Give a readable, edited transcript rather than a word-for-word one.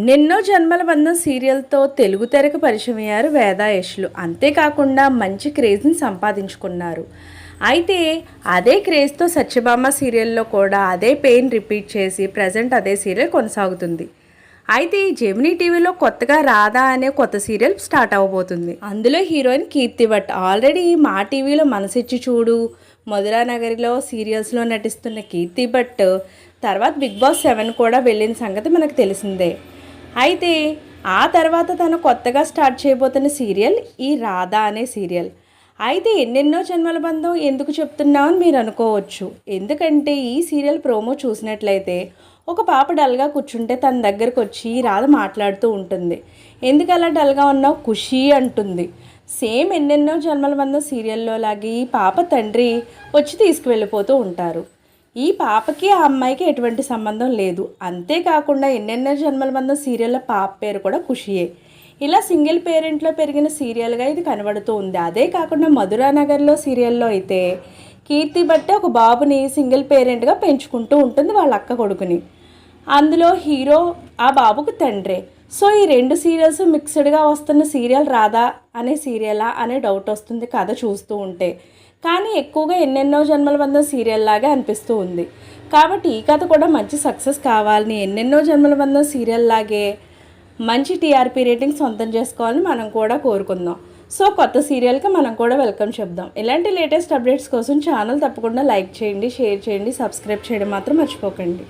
ఎన్నెన్నో జన్మల బంధం సీరియల్తో తెలుగు తెరకు పరిచయమయ్యారు వేదా యష్లు. అంతేకాకుండా మంచి క్రేజ్ని సంపాదించుకున్నారు. అయితే అదే క్రేజ్తో సత్యభామ సీరియల్లో కూడా అదే పెయిన్ రిపీట్ చేసి ప్రజెంట్ అదే సీరియల్ కొనసాగుతుంది. అయితే ఈ జెమినీ టీవీలో కొత్తగా రాధా అనే కొత్త సీరియల్ స్టార్ట్ అవ్వబోతుంది. అందులో హీరోయిన్ కీర్తి భట్. ఆల్రెడీ మా టీవీలో మనసిచ్చి చూడు, మధురా నగరిలో సీరియల్స్లో నటిస్తున్న కీర్తి భట్ తర్వాత బిగ్ బాస్ 7 కూడా వెళ్ళిన సంగతి మనకు తెలిసిందే. అయితే ఆ తర్వాత తను కొత్తగా స్టార్ట్ చేయబోతున్న సీరియల్ ఈ రాధా అనే సీరియల్. అయితే ఎన్నెన్నో జన్మల బంధం ఎందుకు చెప్తున్నామని మీరు అనుకోవచ్చు. ఎందుకంటే ఈ సీరియల్ ప్రోమో చూసినట్లయితే ఒక పాప డల్గా కూర్చుంటే తన దగ్గరకు వచ్చి రాధ మాట్లాడుతూ ఉంటుంది. ఎందుకు అలా డల్గా ఉన్నావు ఖుషి అంటుంది. సేమ్ ఎన్నెన్నో జన్మల బంధం సీరియల్లో లాగే ఈ పాప తండ్రి వచ్చి తీసుకువెళ్ళిపోతూ ఉంటారు. ఈ పాపకి ఆ అమ్మాయికి ఎటువంటి సంబంధం లేదు. అంతేకాకుండా ఎన్నెన్నో జన్మల బంధం సీరియల్లో పాప పేరు కూడా ఖుషియే. ఇలా సింగిల్ పేరెంట్లో పెరిగిన సీరియల్గా ఇది కనబడుతూ ఉంది. అదే కాకుండా మధురా నగర్లో సీరియల్లో అయితే కీర్తి భట్ ఒక బాబుని సింగిల్ పేరెంట్గా పెంచుకుంటూ ఉంటుంది, వాళ్ళ అక్క కొడుకుని. అందులో హీరో ఆ బాబుకు తండ్రే. సో ఈ రెండు సీరియల్స్ మిక్స్డ్గా వస్తున్న సీరియల్ రాధా అనే సీరియలా అనే డౌట్ వస్తుంది కథ చూస్తూ ఉంటే. కానీ ఎక్కువగా ఎన్నెన్నో జన్మల బంధం సీరియల్ లాగా అనిపిస్తూ ఉంది. కాబట్టి ఈ కథ కూడా మంచి సక్సెస్ కావాలని ఎన్నెన్నో జన్మల బంధం సీరియల్ లాగే మంచి టీఆర్పీ రేటింగ్ సొంతం చేసుకోవాలని మనం కూడా కోరుకుందాం. సో కొత్త సీరియల్కి మనం కూడా వెల్కమ్ చెప్దాం. ఇలాంటి లేటెస్ట్ అప్డేట్స్ కోసం ఛానల్ తప్పకుండా లైక్ చేయండి, షేర్ చేయండి, సబ్స్క్రైబ్ చేయడం మాత్రం మర్చిపోకండి.